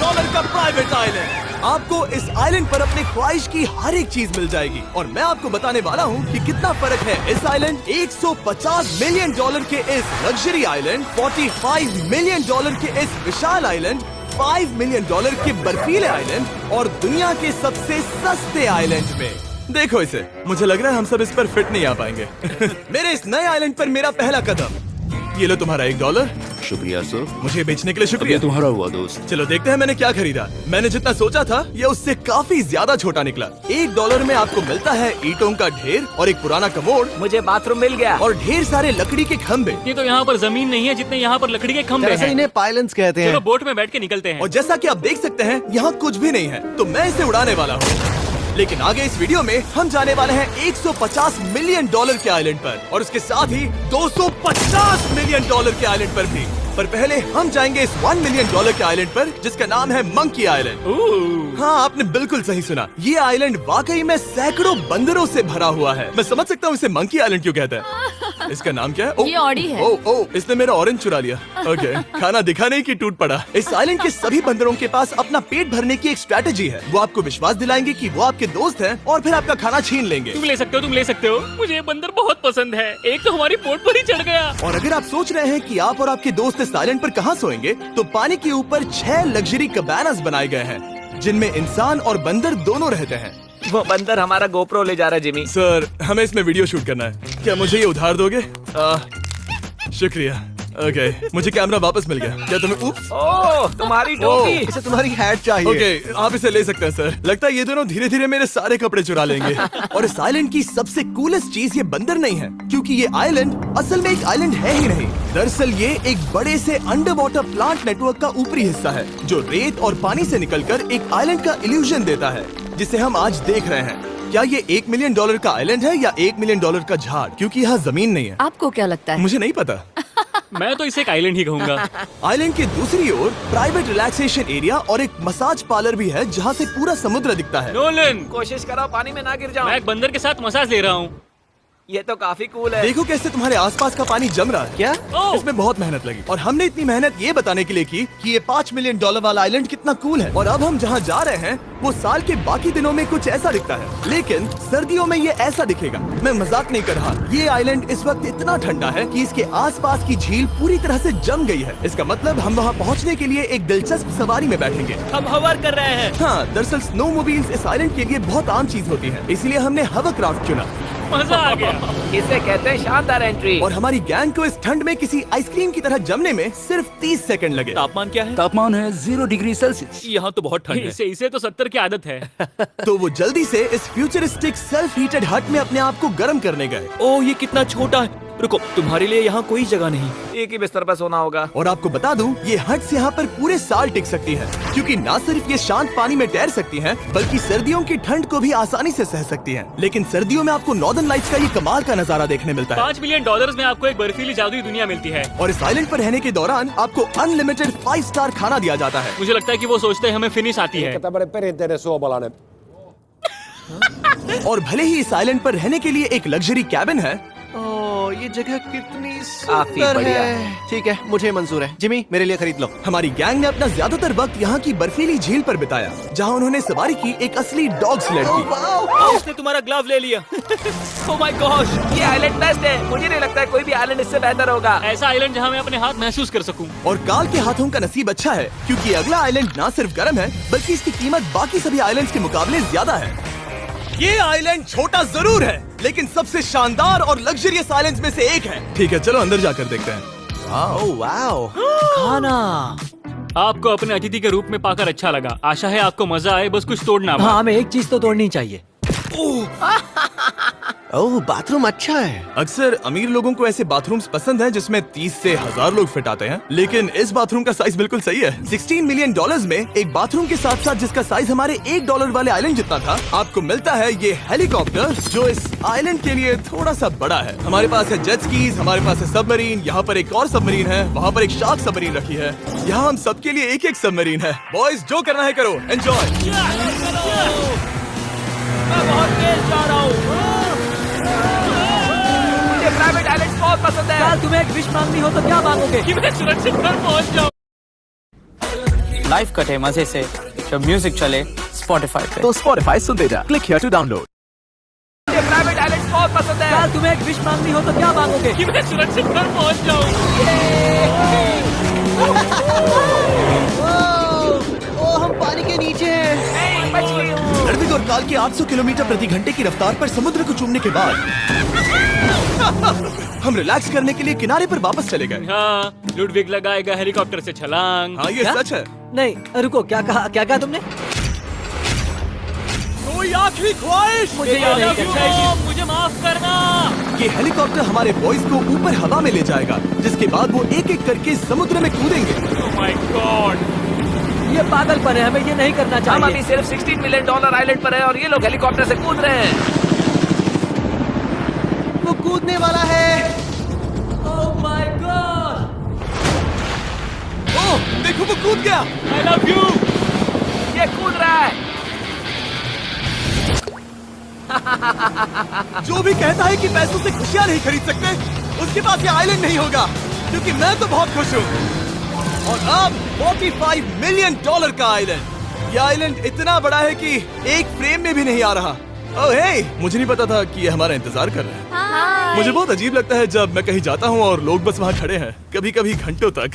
का private island. आपको इस आइलैंड पर अपने ख्वाहिश की हर एक चीज मिल जाएगी और मैं आपको बताने वाला हूँ कि कितना फर्क है इस आइलैंड, $150 मिलियन के इस लग्जरी आइलैंड, $45 मिलियन के इस विशाल आइलैंड, $5 मिलियन के बर्फीले आइलैंड और दुनिया के सबसे सस्ते आइलैंड में। देखो इसे, मुझे लग रहा है हम सब इस पर फिट नहीं आ पाएंगे। मेरे इस नए आइलैंड पर मेरा पहला कदम। ये लो तुम्हारा $1। शुक्रिया सर। मुझे बेचने के लिए शुक्रिया। ये तुम्हारा हुआ दोस्त। चलो देखते हैं मैंने क्या खरीदा। मैंने जितना सोचा था ये उससे काफी ज्यादा छोटा निकला। $1 में आपको मिलता है ईंटों का ढेर और एक पुराना कमोड। मुझे बाथरूम मिल गया और ढेर सारे लकड़ी के खम्भे। ये तो यहाँ पर जमीन नहीं है जितने यहाँ पर लकड़ी के खंभे हैं। इन्हें पाइलन्स कहते चलो हैं। बोट में बैठ के निकलते हैं। और जैसा कि आप देख सकते हैं यहाँ कुछ भी नहीं है, तो मैं इसे उड़ाने वाला हूँ। लेकिन आगे इस वीडियो में हम जाने वाले हैं $150 मिलियन के आइलैंड पर और उसके साथ ही $250 मिलियन के आइलैंड पर भी। पर पहले हम जाएंगे इस $1 मिलियन के आइलैंड पर जिसका नाम है मंकी आइलैंड। हाँ, आपने बिल्कुल सही सुना। ये आइलैंड वाकई में सैकड़ों बंदरों से भरा हुआ है। मैं समझ सकता हूँ इसे मंकी आइलैंड क्यों कहते हैं। इसका नाम क्या है? ये ऑडी है। ओ, इसने मेरा ऑरेंज चुरा लिया। ओके, खाना दिखाने की टूट पड़ा। इस आइलैंड के सभी बंदरों के पास अपना पेट भरने की एक स्ट्रैटेजी है। वो आपको विश्वास दिलाएंगे कि वो आपके दोस्त हैं और फिर आपका खाना छीन लेंगे। तुम ले सकते हो। मुझे ये बंदर बहुत पसंद है। एक तो हमारी बोट पर ही चढ़ गया। और अगर आप सोच रहे हैं कि आप और आपके दोस्त इस आइलैंड पर कहाँ सोएंगे, तो पानी के ऊपर 6 लग्जरी कबानास बनाए गए हैं जिनमें इंसान और बंदर दोनों रहते हैं। वो बंदर हमारा गोप्रो ले जा रहा है जिमी। सर, हमें इसमें वीडियो शूट करना है। क्या मुझे ये उधार दोगे? शुक्रिया। ओके, मुझे कैमरा वापस मिल गया। क्या तुम्हें ओह, तुम्हारी टोपी। इसे तुम्हारी हैट चाहिए। ओके, आप इसे ले सकते हैं सर। लगता है ये दोनों धीरे धीरे मेरे सारे कपड़े चुरा लेंगे। और इस आइलैंड की सबसे कूलेस्ट चीज ये बंदर नहीं है, क्योंकि ये आइलैंड असल में एक आइलैंड है ही नहीं। दरअसल ये एक बड़े से अंडर वाटर प्लांट नेटवर्क का ऊपरी हिस्सा है जो रेत और पानी से निकलकर एक आइलैंड का इल्यूजन देता है जिसे हम आज देख रहे हैं। क्या ये $1 मिलियन का आइलैंड है या $1 मिलियन का झाड़, क्योंकि यहाँ जमीन नहीं है। आपको क्या लगता है? मुझे नहीं पता। मैं तो इसे एक आइलैंड ही कहूँगा। आइलैंड के दूसरी ओर प्राइवेट रिलैक्सेशन एरिया और एक मसाज पार्लर भी है जहाँ से पूरा समुद्र दिखता है। नोलन, कोशिश करो पानी में ना गिर जाओ। मैं एक बंदर के साथ मसाज ले रहा हूँ। ये तो काफी कूल है। देखो कैसे तुम्हारे आसपास का पानी जम रहा है। क्या? ओह! इसमें बहुत मेहनत लगी और हमने इतनी मेहनत ये बताने के लिए की कि ये $5 मिलियन वाला आइलैंड कितना कूल है। और अब हम जहाँ जा रहे हैं वो साल के बाकी दिनों में कुछ ऐसा दिखता है, लेकिन सर्दियों में ये ऐसा दिखेगा। मैं मजाक नहीं कर रहा। ये आइलैंड इस वक्त इतना ठंडा है कि इसके आसपास की झील पूरी तरह से जम गई है। इसका मतलब हम वहाँ पहुँचने के लिए एक दिलचस्प सवारी में बैठेंगे। हम हवर कर रहे हैं। हाँ, दरअसल स्नो मोबाइल्स इस आइलैंड के लिए बहुत आम चीज होती है, इसलिए हमने हवरक्राफ्ट चुना। मजा आ गया। इसे कहते हैं शानदार एंट्री। और हमारी गैंग को इस ठंड में किसी आइसक्रीम की तरह जमने में सिर्फ 30 सेकंड लगे। तापमान क्या है? तापमान है 0 डिग्री सेल्सियस। यहाँ तो बहुत ठंड है। इसे तो 70 की आदत है। तो वो जल्दी से इस फ्यूचरिस्टिक सेल्फ हीटेड हट में अपने आप को गर्म करने गए। ओह, ये कितना छोटा है। रुको, तुम्हारे लिए यहाँ कोई जगह नहीं। एक ही बिस्तर पर सोना होगा। और आपको बता दूं, ये हट्स यहाँ पर पूरे साल टिक सकती हैं, क्योंकि न सिर्फ ये शांत पानी में तैर सकती हैं, बल्कि सर्दियों की ठंड को भी आसानी से सह सकती हैं। लेकिन सर्दियों में आपको नॉर्दर्न लाइट्स का ये कमाल का नजारा देखने मिलता है। $5 मिलियन में आपको एक बर्फीली जादुई दुनिया मिलती है। और इस आइलैंड पर रहने के दौरान आपको अनलिमिटेड 5 स्टार खाना दिया जाता है। मुझे लगता है कि वो सोचते हैं हमें फिनिश आती है। और भले ही इस आइलैंड पर रहने के लिए एक लग्जरी कैबिन है, ओह, ये जगह कितनी काफी सुंदर बढ़िया है। ठीक है, मुझे मंजूर है। जिमी, मेरे लिए खरीद लो। हमारी गैंग ने अपना ज्यादातर वक्त यहाँ की बर्फीली झील पर बिताया, जहाँ उन्होंने सवारी की एक असली डॉग स्लेड की। उसने तुम्हारा ग्लव ले लिया। ओह माय गॉश, ये आइलैंड बेस्ट है। मुझे नहीं लगता है कोई भी आइलैंड इससे बेहतर होगा। ऐसा आइलैंड जहाँ मैं अपने हाथ महसूस कर सकूं। और काल के हाथों का नसीब अच्छा है, क्योंकि अगला आइलैंड न सिर्फ गर्म है, बल्कि इसकी कीमत बाकी सभी आइलैंड्स के मुकाबले ज्यादा है। ये आइलैंड छोटा जरूर है, लेकिन सबसे शानदार और लग्जरियस आइलैंड्स में से एक है। ठीक है, चलो अंदर जाकर देखते हैं। ओह वाओ, खाना। आपको अपने अतिथि के रूप में पाकर अच्छा लगा। आशा है आपको मजा आए, बस कुछ तोड़ना मत। हाँ, हमें एक चीज तो तोड़नी चाहिए। ओह, बाथरूम अच्छा है। अक्सर अमीर लोगों को ऐसे बाथरूम्स पसंद हैं जिसमें 30 से 1000 लोग फिट आते हैं, लेकिन इस बाथरूम का साइज बिल्कुल सही है। $16 मिलियन में एक बाथरूम के साथ साथ जिसका साइज हमारे $1 वाले आइलैंड जितना था, आपको मिलता है ये हेलीकॉप्टर, जो इस आइलैंड के लिए थोड़ा सा बड़ा है। हमारे पास है जेट स्कीज, हमारे पास है सबमरीन, यहाँ पर एक और सबमरीन है, वहाँ पर एक शार्क सबमरीन रखी है। यहाँ हम सबके लिए एक एक सबमरीन है। बॉयज, जो करना है करो, एंजॉय। मैं बहुत तेज जा रहा हूँ। मुझे प्राइवेट आइलैंड बहुत पसंद है। तुम्हें एक विश मांगनी हो तो क्या मांगोगे? कि मैं सुरक्षित घर पहुंच जाऊं। लाइफ कटे मजे से, जब म्यूजिक चले स्पॉटिफाई पे। तो स्पॉटिफाई सुनते जा, क्लिक हियर टू डाउनलोड। ये प्राइवेट आइलैंड बहुत पसंद है। तुम्हें एक विश मांगनी हो तो क्या मांगोगे? कि मैं सुरक्षित घर पहुंच जाऊं। ओ हम पानी के नीचे हैं। बच गई हूँ। नर्विक और काल की 800 किलोमीटर प्रति घंटे की रफ्तार पर समुद्र को चूमने के बाद हम रिलैक्स करने के लिए किनारे पर वापस चले गए। हाँ, लुडविग लगाएगा हेलीकॉप्टर से छलांग। हाँ ये क्या? सच है। नहीं रुको, क्या कहा तुमने? कोई आखिरी ख्वाहिश? मुझे ये नहीं करना है। मुझे माफ करना। ये हेलीकॉप्टर हमारे बॉयज को ऊपर हवा में ले जाएगा, जिसके बाद वो एक एक करके समुद्र में कूदेंगे। ओह माय गॉड, ये पागलपन है, हमें ये नहीं करना हम चाहिए। अभी सिर्फ $16 मिलियन आइलैंड पर है और ये लोग हेलीकॉप्टर से कूद रहे हैं। वो कूदने वाला है। ओह माय गॉड, ओह देखो वो कूद गया। I love you. ये कूद रहा है। जो भी कहता है कि पैसों से खुशियां नहीं खरीद सकते, उसके पास ये आइलैंड नहीं होगा, क्योंकि मैं तो बहुत खुश हूँ। और अब $45 मिलियन का आइलैंड। ये आइलैंड इतना बड़ा है कि एक फ्रेम में भी नहीं आ रहा। ओह हे, मुझे नहीं पता था कि ये हमारा इंतजार कर रहे हैं। मुझे बहुत अजीब लगता है जब मैं कहीं जाता हूँ और लोग बस वहाँ खड़े हैं, कभी कभी घंटों तक।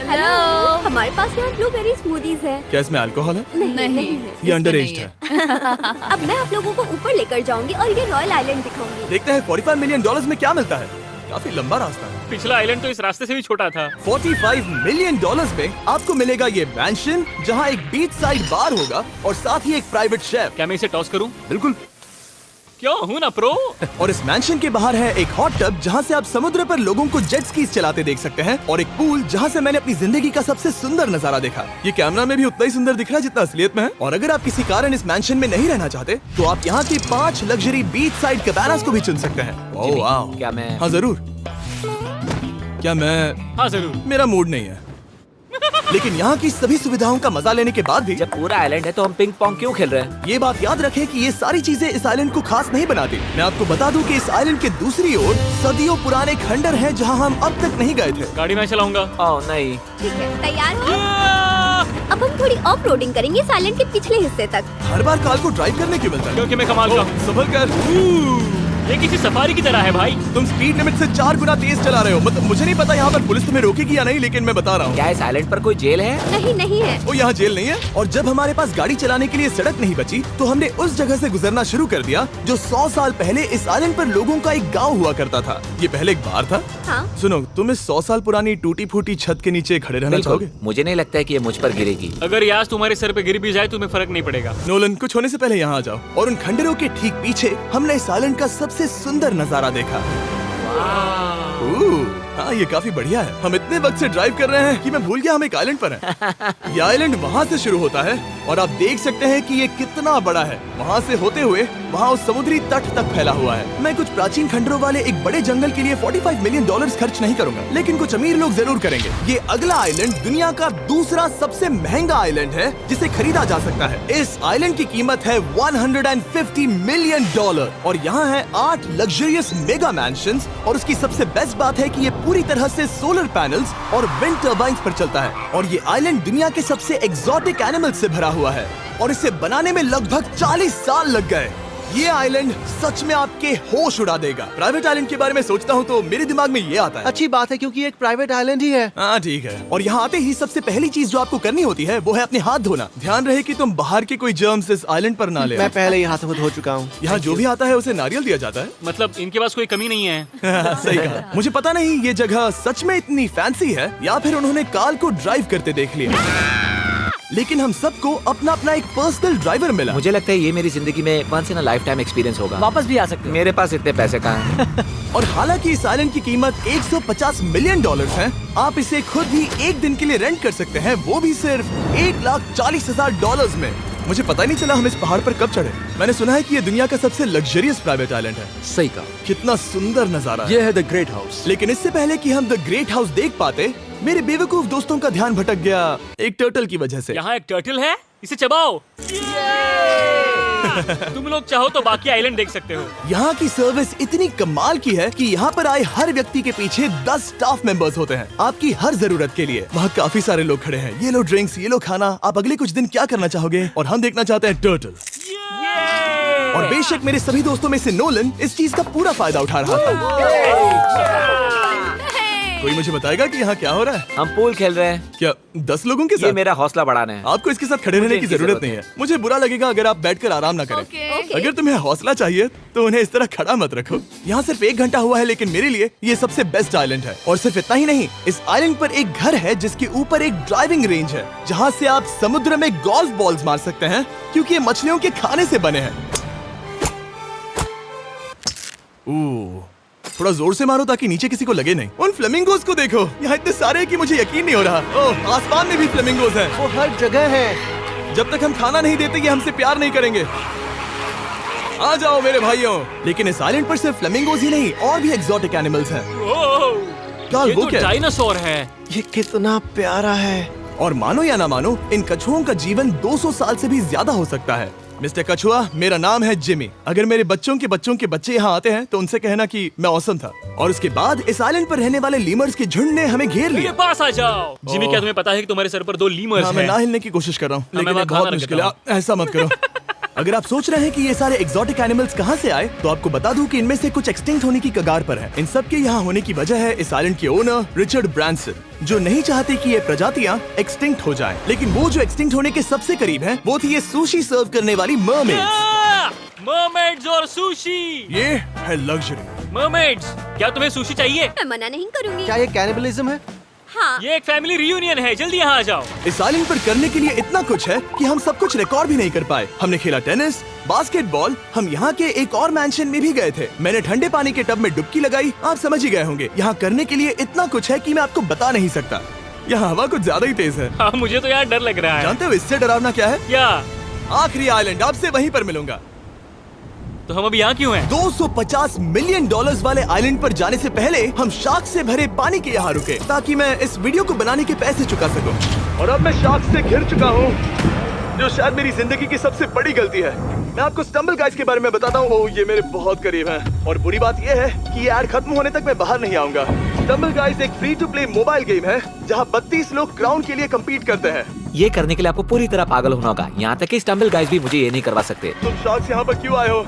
हेलो, हमारे पास यहाँ ब्लूबेरी स्मूदीज है। क्या इसमें अल्कोहल है? नहीं ये अंडर एज है। अब मैं आप लोगों को ऊपर लेकर जाऊंगी और ये रॉयल आइलैंड दिखाऊंगी। देखते हैं $45 मिलियन में क्या मिलता है। काफी लंबा रास्ता है। पिछला आइलैंड तो इस रास्ते से भी छोटा था। $45 मिलियन में आपको मिलेगा ये मैंशन, जहाँ एक बीच साइड बार होगा और साथ ही एक प्राइवेट शेफ। क्या मैं इसे टॉस करूं? बिल्कुल। क्यों, हूं ना प्रो। और इस मैंशन के बाहर है एक हॉट टब, जहाँ से आप समुद्र पर लोगों को जेट स्कीज चलाते देख सकते हैं, और एक पूल जहाँ से मैंने अपनी जिंदगी का सबसे सुंदर नजारा देखा। ये कैमरा में भी उतना ही सुंदर दिख रहा है जितना असलियत में है। और अगर आप किसी कारण इस मैंशन में नहीं रहना चाहते, तो आप यहाँ की 5 लग्जरी बीच साइड कैबानास को भी चुन सकते हैं। ओह वाह। क्या मैं? हाँ जरूर। क्या मैं? हाँ जरूर। मेरा मूड नहीं है। लेकिन यहाँ की सभी सुविधाओं का मजा लेने के बाद भी जब पूरा आइलैंड है तो हम पिंग पोंग क्यों खेल रहे हैं? ये बात याद रखें कि ये सारी चीजें इस आइलैंड को खास नहीं बनाती। मैं आपको बता दूं कि इस आइलैंड के दूसरी ओर सदियों पुराने खंडर हैं, जहां हम अब तक नहीं गए थे। गाड़ी मैं चलाऊंगा। ओह नहीं। ठीक है, तैयार हो? अब हम थोड़ी ऑफ रोडिंग करेंगे इस आइलैंड के पिछले हिस्से तक। हर बार कार को ड्राइव करने क्यों मिलता है? क्योंकि मैं कमाल का ओह, हूं। संभल कर। ये किसी सफारी की तरह है भाई। तुम स्पीड लिमिट से 4 गुना तेज चला रहे हो। मतलब मुझे नहीं पता यहाँ पर पुलिस तुम्हें रोकेगी या नहीं, लेकिन मैं बता रहा हूँ। क्या इस आइलैंड पर कोई जेल है? नहीं है। वो यहाँ जेल नहीं है। और जब हमारे पास गाड़ी चलाने के लिए सड़क नहीं बची, तो हमने उस जगह से गुजरना शुरू कर दिया जो 100 साल पहले इस आइलैंड पर लोगों का एक गांव हुआ करता था। ये पहले एक बार था। हाँ? सुनो, तुम इस 100 साल पुरानी टूटी फूटी छत के नीचे खड़े रहना चाहोगे? मुझे नहीं लगता है कि ये मुझ पर गिरेगी। अगर ये आज तुम्हारे सर पे गिर भी जाए तुम्हें फर्क नहीं पड़ेगा। नोलन, कुछ होने से पहले यहाँ आ जाओ। और उन खंडरों के ठीक पीछे हमने इस आइलैंड का सबसे सुंदर नजारा देखा। हाँ, ये काफी बढ़िया है। हम इतने वक्त से ड्राइव कर रहे हैं कि मैं भूल गया हम एक आइलैंड पर हैं। ये आइलैंड वहाँ से शुरू होता है और आप देख सकते हैं कि ये कितना बड़ा है। वहाँ से होते हुए वहाँ उस समुद्री तट तक फैला हुआ है। मैं कुछ प्राचीन खंडरों वाले एक बड़े जंगल के लिए $45 मिलियन खर्च नहीं करूंगा, लेकिन कुछ अमीर लोग जरूर करेंगे। ये अगला आइलैंड दुनिया का दूसरा सबसे महंगा आइलैंड है जिसे खरीदा जा सकता है। इस आइलैंड की कीमत है $150 मिलियन और यहाँ है 8 लग्जरियस मेगा मैंशंस। और उसकी सबसे बेस्ट बात है कि ये पूरी तरह से सोलर पैनल्स और विंड टर्बाइन्स पर चलता है। और ये आइलैंड दुनिया के सबसे एक्सोटिक एनिमल्स से भरा हुआ है और इसे बनाने में लगभग 40 साल लग गए। ये आइलैंड सच में आपके होश उड़ा देगा। प्राइवेट आइलैंड के बारे में सोचता हूँ तो मेरे दिमाग में ये आता है। अच्छी बात है, क्योंकि एक प्राइवेट आइलैंड ही है। हाँ ठीक है। और यहाँ आते ही सबसे पहली चीज जो आपको करनी होती है वो है अपने हाथ धोना। ध्यान रहे कि तुम बाहर के कोई जर्म्स इस आइलैंड पर ना ले। मैं पहले ही हाथों को धो चुका हूँ। यहाँ जो भी आता है उसे नारियल दिया जाता है। मतलब इनके पास कोई कमी नहीं है। सही कहा। मुझे पता नहीं ये जगह सच में इतनी फैंसी है या फिर उन्होंने कार को ड्राइव करते देख लिया, लेकिन हम सबको अपना अपना एक पर्सनल ड्राइवर मिला। मुझे लगता है ये मेरी जिंदगी में once in a lifetime experience होगा। वापस भी आ सकते हो। मेरे पास इतने पैसे कहाँ हैं? और हालांकि इस आइलैंड की कीमत $150 मिलियन है, आप इसे खुद ही एक दिन के लिए रेंट कर सकते हैं, वो भी सिर्फ $1,40,000 में। मुझे पता ही नहीं चला हम इस पहाड़ पर कब चढ़े। मैंने सुना है कि ये दुनिया का सबसे लग्जरियस प्राइवेट आइलैंड है। सही कहा। कितना सुंदर नजारा ये है द ग्रेट हाउस। लेकिन इससे पहले कि हम द ग्रेट हाउस देख पाते, मेरे बेवकूफ दोस्तों का ध्यान भटक गया एक टर्टल की वजह से। यहाँ एक टर्टल है, इसे चबाओ। तुम लोग चाहो तो बाकी आइलैंड देख सकते हो। यहाँ की सर्विस इतनी कमाल की है कि यहाँ पर आए हर व्यक्ति के पीछे 10 स्टाफ मेंबर्स होते हैं आपकी हर जरूरत के लिए। वहाँ काफी सारे लोग खड़े हैं। ये लो ड्रिंक्स, ये लो खाना। आप अगले कुछ दिन क्या करना चाहोगे? और हम देखना चाहते हैं टर्टल। और बेशक मेरे सभी दोस्तों में से नोलन इस चीज का पूरा फायदा उठा रहा था। कोई मुझे बताएगा कि यहाँ क्या हो रहा है? हम पूल खेल रहे हैं। क्या 10 लोगों के ये साथ? मेरा हौसला बढ़ाना है। आपको इसके साथ खड़े रहने की इनकी जरूरत नहीं है। मुझे बुरा लगेगा अगर आप बैठकर आराम ना करें। अगर तुम्हें हौसला चाहिए तो उन्हें इस तरह खड़ा मत रखो। यहाँ सिर्फ 1 घंटा हुआ है, लेकिन मेरे लिए ये सबसे बेस्ट आइलैंड है। और सिर्फ इतना ही नहीं, इस आइलैंड पर एक घर है जिसके ऊपर एक ड्राइविंग रेंज है, जहाँ से आप समुद्र में गोल्फ बॉल्स मार सकते हैं, क्योंकि ये मछलियों के खाने से बने हैं। थोड़ा जोर से मारो ताकि नीचे किसी को लगे नहीं। उन फ्लेमिंगोज को देखो, यहाँ इतने सारे हैं कि मुझे यकीन नहीं हो रहा। ओह, आसमान में भी फ्लेमिंगोज हैं। वो हर जगह है। जब तक हम खाना नहीं देते ये हमसे प्यार नहीं करेंगे। आ जाओ मेरे भाइयों। लेकिन इस आइलैंड पर सिर्फ फ्लेमिंगोज ही नहीं, और भी एक्सोटिक एनिमल्स हैं। ये वो तो क्या? डायनासोर है। ये कितना प्यारा है। और मानो या ना मानो, इन कछुओं का जीवन 200 साल से भी ज्यादा हो सकता है। मिस्टर कछुआ, मेरा नाम है जिमी। अगर मेरे बच्चों के बच्चे यहाँ आते हैं तो उनसे कहना कि मैं औसम था। और उसके बाद इस आइलैंड पर रहने वाले लीमर्स के झुंड ने हमें घेर मेरे लिया। पास आ जाओ। जिमी, क्या तुम्हें पता है कि तुम्हारे सर पर 2 लीमर्स हाँ, मैं हैं? ना हिलने की कोशिश कर रहा हूँ, मैं लेकिन ये वहाँ बहुत खाना मुश्किल है। रखता ऐसा मत करो। अगर आप सोच रहे हैं कि ये सारे एक्सोटिक एनिमल्स कहाँ से आए, तो आपको बता दूं कि इनमें से कुछ एक्सटिंक्ट होने की कगार पर हैं। इन सब के यहाँ होने की वजह है इस आइलैंड के ओनर रिचर्ड ब्रांसन, जो नहीं चाहते कि ये प्रजातियाँ एक्सटिंक्ट हो जाएं। लेकिन वो जो एक्सटिंक्ट होने के सबसे करीब हैं, वो थी ये सुशी सर्व करने वाली मरमेड्स। मरमेड्स और सुशी। ये है लग्जरी। मरमेड्स, क्या तुम्हें सुशी चाहिए? मैं मना नहीं करूंगी। क्या ये कैनिबलिज्म है? हाँ। ये एक फैमिली रियूनियन है, जल्दी यहाँ आ जाओ। इस आइलैंड पर करने के लिए इतना कुछ है कि हम सब कुछ रिकॉर्ड भी नहीं कर पाए। हमने खेला टेनिस, बास्केटबॉल, हम यहाँ के एक और मैंशन में भी गए थे। मैंने ठंडे पानी के टब में डुबकी लगाई। आप समझ ही गए होंगे। यहाँ करने के लिए इतना कुछ है कि मैं आपको बता नहीं सकता। यहाँ हवा कुछ ज्यादा ही तेज है। हाँ, मुझे तो यार डर लग रहा है। जानते हो इससे डरावना क्या है? क्या? आखिरी आइलैंड, आपसे वहीं पर मिलूंगा। तो हम अभी यहाँ क्यों हैं? $250 मिलियन वाले आइलैंड पर जाने से पहले हम शार्क से भरे पानी के यहाँ रुके, ताकि मैं इस वीडियो को बनाने के पैसे चुका सकूं। और अब मैं शार्क से घिर चुका हूँ, जो शायद मेरी जिंदगी की सबसे बड़ी गलती है। मैं आपको स्टम्बल गाइज के बारे में बताता हूँ। ओह, ये मेरे बहुत करीब हैं। और बुरी बात यह है कि ये ऐड खत्म होने तक मैं बाहर नहीं आऊंगा। स्टम्बल गाइज एक free to play mobile game है, जहाँ 32 लोग क्राउन के लिए कम्पीट करते हैं। ये करने के लिए आपको पूरी तरह पागल होना होगा। यहाँ तक कि स्टम्बल गाइज भी मुझे ये नहीं करवा सकते। तुम शार्क्स यहाँ पर क्यों आए हो?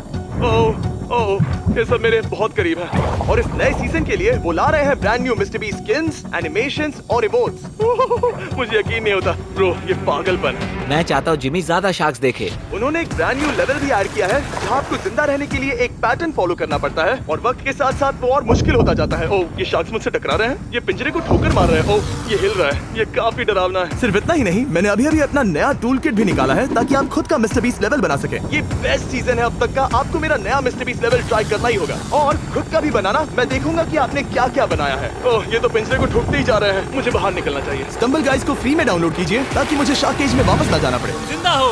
ओह, ये सब मेरे बहुत करीब है। और इस नए सीजन के लिए वो ला रहे हैं brand new mister beast skins, animations और इमोट्स। मुझे यकीन नहीं होता ब्रो, ये पागलपन है। मैं चाहता हूँ जिमी ज्यादा शार्क्स देखे। उन्होंने एक ब्रांड न्यू लेवल भी ऐड किया है, जहाँ आपको जिंदा रहने के लिए एक पैटर्न फॉलो करना पड़ता है, और वक्त के साथ साथ वो और मुश्किल होता जाता है। ओह, ये शार्क्स मुझसे टकरा रहे हैं, ये पिंजरे को ठोकर मार रहे हैं। ओह, ये हिल रहा है, ये काफी डरावना है। सिर्फ इतना ही नहीं, मैंने अभी अभी अपना नया टूल किट भी निकाला है, ताकि आप खुद का मिस्टर बीस्ट लेवल बना सके। ये बेस्ट सीजन है अब तक का। आपको मेरा नया मिस्टर बीस्ट लेवल ट्राई करना ही होगा, और खुद का भी बनाना। मैं देखूंगा कि आपने क्या क्या बनाया है। ओह, ये तो पिंजरे को ठोकते ही जा रहे हैं। मुझे बाहर निकलना चाहिए। स्टम्बल गाइज को फ्री में डाउनलोड कीजिए, ताकि मुझे शार्क केज में वापस ना जाना पड़े। जिंदा हो।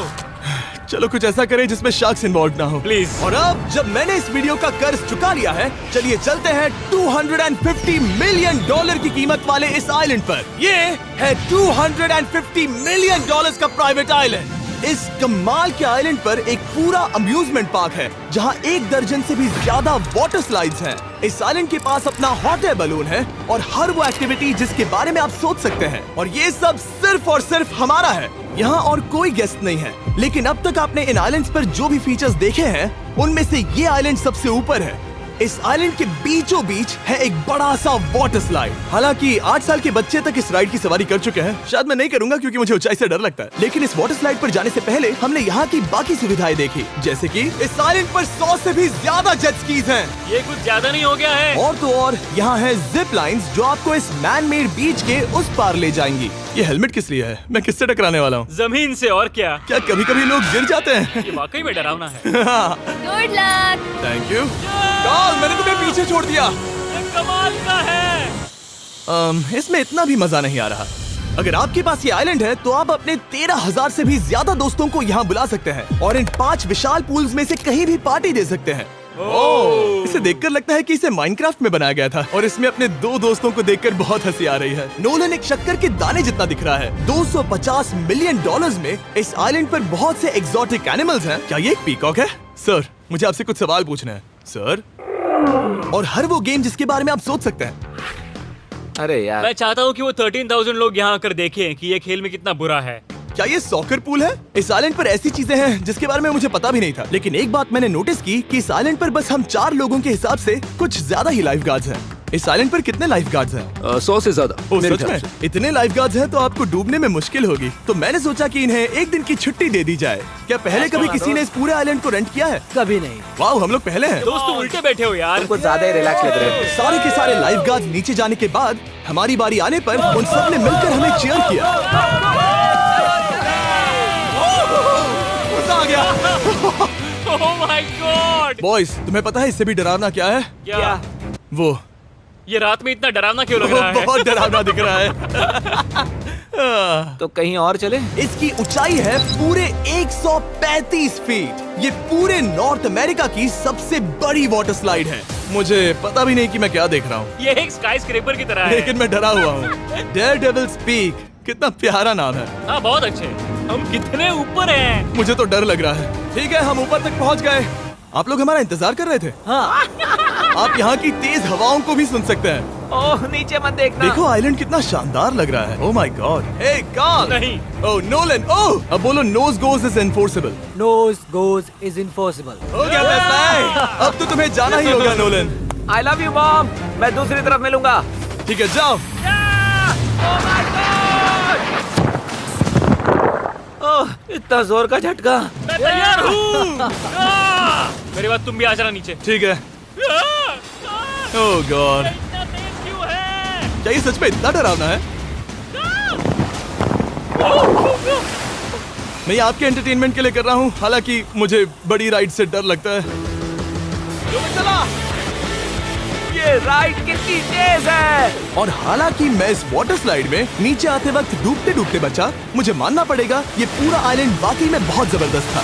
चलो कुछ ऐसा करें जिसमें शार्क्स इन्वॉल्व ना हो, प्लीज। और अब जब मैंने इस वीडियो का कर्ज चुका लिया है, चलिए चलते हैं $250 मिलियन की कीमत वाले इस आइलैंड पर। ये है $250 मिलियन का प्राइवेट आइलैंड। इस कमाल के आइलैंड पर एक पूरा अम्यूजमेंट पार्क है, जहां 1 दर्जन से भी ज्यादा वाटर स्लाइड्स हैं। इस आइलैंड के पास अपना हॉट एयर बलून है, और हर वो एक्टिविटी जिसके बारे में आप सोच सकते हैं। और ये सब सिर्फ और सिर्फ हमारा है। यहाँ और कोई गेस्ट नहीं है। लेकिन अब तक आपने इन आइलैंड्स पर जो भी फीचर्स देखे हैं, उनमें से ये आइलैंड सबसे ऊपर है। इस आइलैंड के बीचों बीच है एक बड़ा सा वाटर स्लाइड। हालांकि 8 साल के बच्चे तक इस राइड की सवारी कर चुके हैं। शायद मैं नहीं करूंगा क्योंकि मुझे ऊंचाई से डर लगता है। लेकिन इस वाटर स्लाइड पर जाने से पहले हमने यहाँ की बाकी सुविधाएं देखी, जैसे कि इस आइलैंड पर 100 से भी ज्यादा जेट स्कीज हैं। ये कुछ ज्यादा नहीं हो गया है? और तो और यहाँ है जिप लाइन्स, जो आपको इस मैन मेड बीच के उस पार ले जाएंगी। ये हेलमेट किस लिए है? मैं किससे टकराने वाला हूँ? जमीन से, और क्या? क्या कभी कभी लोग गिर जाते हैं? ये वाकई में डरावना है। Good luck. Thank you. Carl, मैंने तुम्हें पीछे छोड़ दिया। ये कमाल का है। इसमें इतना भी मजा नहीं आ रहा। अगर आपके पास ये आइलैंड है तो आप अपने 13,000 से भी ज्यादा दोस्तों को यहाँ बुला सकते हैं और इन 5 विशाल पूल्स में से कहीं भी पार्टी दे सकते हैं। इसे देखकर लगता है कि इसे माइनक्राफ्ट में बनाया गया था और इसमें अपने 2 दोस्तों को देखकर बहुत हंसी आ रही है। नोलन एक शक्कर के दाने जितना दिख रहा है। $250 मिलियन में इस आइलैंड पर बहुत से एक्सोटिक एनिमल्स हैं। क्या ये एक पीकॉक है? सर, मुझे आपसे कुछ सवाल पूछना है सर। और हर वो गेम जिसके बारे में आप सोच सकते हैं। अरे यार, मैं चाहता हूँ कि वो 13,000 लोग यहाँ आकर देखें कि ये खेल में कितना बुरा है। क्या ये सॉकर पूल है? इस आइलैंड पर ऐसी चीजें हैं जिसके बारे में मुझे पता भी नहीं था, लेकिन एक बात मैंने नोटिस की कि इस आइलैंड पर बस हम 4 लोगों के हिसाब से कुछ ज्यादा ही लाइफ गार्ड्स हैं। इस आइलैंड पर कितने लाइफ गार्ड्स हैं? 100 से ज्यादा। ओ, मेरे सच ख्याल में? से। इतने लाइफ गार्ड्स हैं तो आपको डूबने में मुश्किल होगी। तो मैंने सोचा कि इन्हें एक दिन की छुट्टी दे दी जाए। क्या पहले कभी किसी ने इस पूरे आइलैंड को रेंट किया है? कभी नहीं। वाह, हम लोग पहले हैं। दोस्त तुम उल्टे बैठे हो यार। कुछ ज्यादा ही रिलैक्स लग रहे हो। सारे के सारे लाइफ गार्ड्स नीचे जाने के बाद हमारी बारी आने पर उन सब ने मिलकर हमें चीयर किया। मजा आ गया। ओह माय गॉड। बॉयज, तुम्हें पता है इससे भी डरावना क्या है? क्या? वो ये रात में इतना डरावना क्यों लग रहा है? बहुत डरावना दिख रहा है। तो कहीं और चले? इसकी ऊंचाई है पूरे 135 फीट। ये पूरे नॉर्थ अमेरिका की सबसे बड़ी वाटर स्लाइड है। मुझे पता भी नहीं कि मैं क्या देख रहा हूँ, ये एक स्काई स्क्रैपर की तरह है। लेकिन मैं डरा हुआ हूँ। डेयरडेविल्स पीक, कितना प्यारा नाम है। हाँ, बहुत अच्छे। हम कितने ऊपर हैं। मुझे तो डर लग रहा है। ठीक है, हम ऊपर तक पहुँच गए। आप लोग हमारा इंतजार कर रहे थे? हाँ। आप यहाँ की तेज हवाओं को भी सुन सकते हैं। ओह, नीचे मत देखना। देखो आइलैंड कितना शानदार लग रहा है। Oh my god. Hey Carl. नहीं। Oh Nolan. ओह, अब बोलो nose goes is enforceable. Nose goes is impossible. हो गया फैसला है। अब तो तुम्हें जाना ही होगा Nolan. I love you mom. मैं दूसरी तरफ मिलूंगा। ठीक है, जाओ। ओह, इतना जोर का झटका। मैं तैयार हूँ। मेरे बाद तुम भी आ जाना नीचे। ठीक है। ओह गॉड, इतना तेज क्यों है? क्या ये सच में इतना डरावना है? मैं ये आपके एंटरटेनमेंट के लिए कर रहा हूँ, हालांकि मुझे बड़ी राइड से डर लगता है। चला। ये राइड कितनी तेज है। और हालांकि मैं इस वाटर स्लाइड में नीचे आते वक्त डूबते डूबते बचा, मुझे मानना पड़ेगा ये पूरा आइलैंड वाकई में बहुत जबरदस्त था।